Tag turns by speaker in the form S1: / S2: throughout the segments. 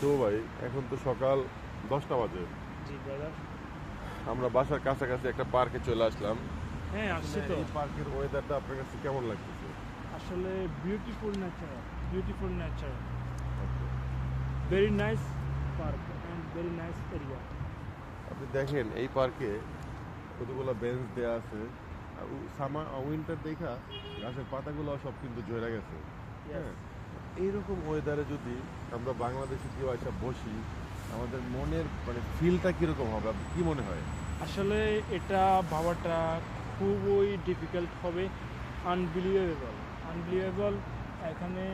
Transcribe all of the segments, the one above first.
S1: তো ভাই এখন তো সকাল 10টা বাজে।
S2: জি ব্রাদার।
S1: আমরা বাসার কাছাকাছি একটা পার্কে চলে আসলাম।
S2: হ্যাঁ আসছি তো।
S1: এই পার্কের ওয়েদারটা আপনার কাছে কেমন লাগতেছে?
S2: আসলে beautiful nature, very nice park and very nice area.
S1: আপনি দেখেন এই পার্কে কতগুলো বেঞ্চ দেওয়া আছে। আর সামার উইন্টার দেখা গাছের পাতাগুলো সব কিন্তু ঝরে গেছে। হ্যাঁ, এইরকম ওয়েদারে যদি আমরা বাংলাদেশে কেউ এসে বসি, আমাদের মনের মানে ফিলটা কিরকম হবে, আপনার কি মনে হয়?
S2: আসলে এটা ভাবাটা খুবই ডিফিকাল্ট হবে, আনবিলিভেবল। এখানে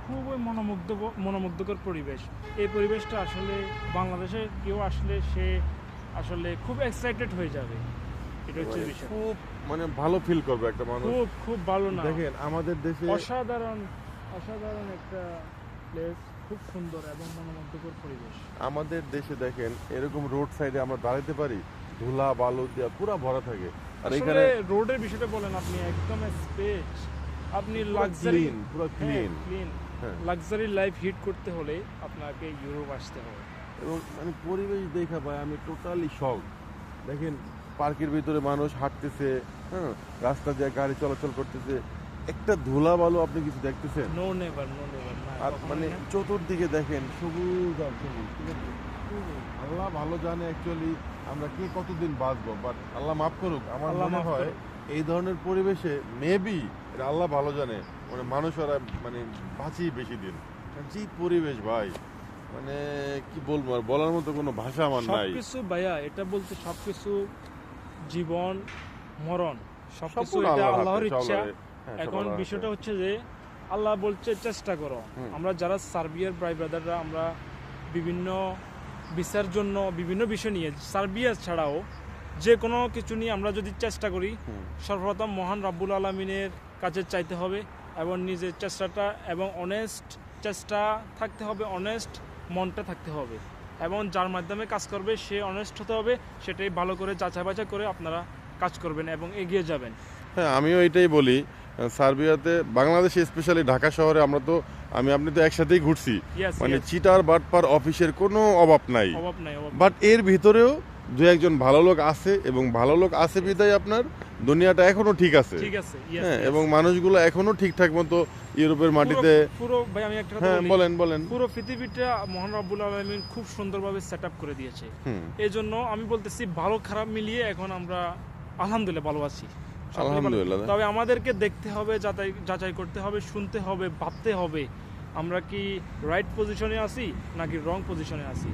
S2: খুবই মনোমুগ্ধকর পরিবেশ। এই পরিবেশটা আসলে বাংলাদেশে কেউ আসলে সে আসলে খুব এক্সাইটেড হয়ে যাবে। এটা হচ্ছে
S1: মানে
S2: বিষয়।
S1: খুব মানে ভালো ফিল করবে একটা মানুষ।
S2: খুব খুব ভালো না,
S1: দেখেন আমাদের দেশে
S2: অসাধারণ একটা প্লেস, খুব সুন্দর এবং মনোমুগ্ধকর পরিবেশ।
S1: আমাদের দেশে দেখেন এরকম রোড সাইডে আমরা দাঁড়াতে পারি, ধুলা বালু দিয়ে পুরো ভরা থাকে। আর
S2: আসলে
S1: এখানে
S2: রোডের বিষয়টা বলেন, আপনি একদম স্পেস, আপনি
S1: পুরো
S2: লাক্সারি
S1: clean, পুরো clean। হ্যাঁ।
S2: লাক্সারি লাইফ হিট করতে হলে আপনাকে ইউরোপ আসতে হবে।
S1: এবং মানে পরিবেশ দেখা পায় আমি টোটালি শক। দেখেন পার্কের ভিতরে মানুষ হাঁটতেছে, হ্যাঁ, রাস্তা দিয়ে গাড়ি চলাচল করতেছে, একটা ধুলা বালু আপনি কিছু দেখতেছেন?
S2: নো নেভার না,
S1: আর
S2: কখনোই
S1: মানে
S2: না।
S1: চতুর্দিকে দেখেন সবুজ আর সবুজ, ঠিক আছে? আল্লাহ ভালো জানে অ্যাকচুয়ালি আমরা কে কতদিন বাঁচবো, বাট আল্লাহ মাফ করুক। আমার
S2: আল্লাহ
S1: মনে
S2: মাফ
S1: হয়
S2: করুক।
S1: এই ধরনের পরিবেশে মেবি আল্লাহ ভালো জানে মানে মানুষরা মানে বাঁচি বেশি দিন। কারণ যে পরিবেশ ভাই, মানে কি বলবো, আর বলার মতো কোনো ভাষা আমার নাই।
S2: সবকিছু ভাইয়া, এটা বলতে সবকিছু জীবন মরণ সবকিছু
S1: সম্পূর্ণ
S2: এটা
S1: আল্লাহর
S2: আল্লাহর
S1: হাতে,
S2: ইচ্ছা।
S1: হ্যাঁ, সব
S2: এখন
S1: আল্লাহর
S2: বিষয়টা
S1: হাতে।
S2: হচ্ছে যে আল্লাহ বলছে চেষ্টা করো। আমরা যারা সার্বিয়ার ভাই ব্রাদাররা, আমরা বিভিন্ন ভিসার জন্য বিভিন্ন বিষয় নিয়ে, সার্বিয়া ছাড়াও যে কোনো কিছু নিয়ে আমরা যদি চেষ্টা করি, সর্বপ্রথম মহান রাব্বুল আলামিনের কাছে চাইতে হবে এবং নিজের চেষ্টাটা এবং অনেস্ট চেষ্টা থাকতে হবে, অনেস্ট মনটা থাকতে হবে এবং যার মাধ্যমে কাজ করবে সে অনেস্ট হতে হবে। সেটাই ভালো করে যাচাই বাছাই করে আপনারা কাজ করবেন এবং এগিয়ে যাবেন।
S1: হ্যাঁ, আমিও এটাই বলি। সার্বিয়াতে, বাংলাদেশে স্পেশালি ঢাকা শহরে আমরা তো আপনি তো একসাথেই ঘুরছি।
S2: Yes,
S1: মানে
S2: yes.
S1: চিটার বাটপার অফিসের কোনো অভাব নাই।
S2: অভাব নাই।
S1: বাট এর ভিতরেও দু একজন ভালো লোক আছে, এবং ভালো লোক আছে বিধায় আপনার দুনিয়াটা এখনো ঠিক আছে।
S2: ঠিক আছে, yes,
S1: হ্যাঁ,
S2: yes.
S1: এবং মানুষগুলো এখনো ঠিকঠাক মতো ইউরোপের মাটিতে।
S2: পুরো ভাই আমি একটা কথা
S1: হ্যাঁ,
S2: বলি,
S1: বলেন।
S2: পুরো পৃথিবীটা মহান রাব্বুল আলামিন খুব সুন্দরভাবে সেট আপ করে দিয়েছে।
S1: হুম,
S2: এই জন্য আমি বলতেছি ভালো খারাপ মিলিয়ে এখন আমরা আলহামদুলিল্লাহ ভালো আছি। সব মিলিয়ে ভালো।
S1: আলহামদুলিল্লাহ।
S2: তবে আমাদেরকে দেখতে হবে, যাচাই করতে হবে, শুনতে হবে, ভাবতে হবে আমরা কি রাইট পজিশনে আছি নাকি রং পজিশনে আছি।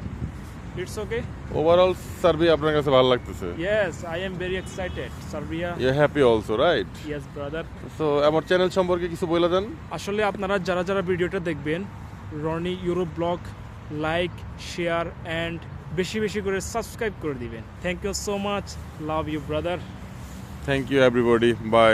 S2: It's okay.
S1: ওভারঅল সার্বিয়া আপনার কাছে ভালো লাগতেছে?
S2: Yes, I am very excited. Serbia.
S1: You happy also, right?
S2: Yes brother.
S1: So আমার চ্যানেল সম্পর্কে কিছু বলে দেন।
S2: আসলে আপনারা যারা ভিডিওটা দেখবেন, Rony Europe blog like, share and বেশি করে সাবস্ক্রাইব করে দিবেন। Thank you so much, love you brother.
S1: Thank you everybody, by.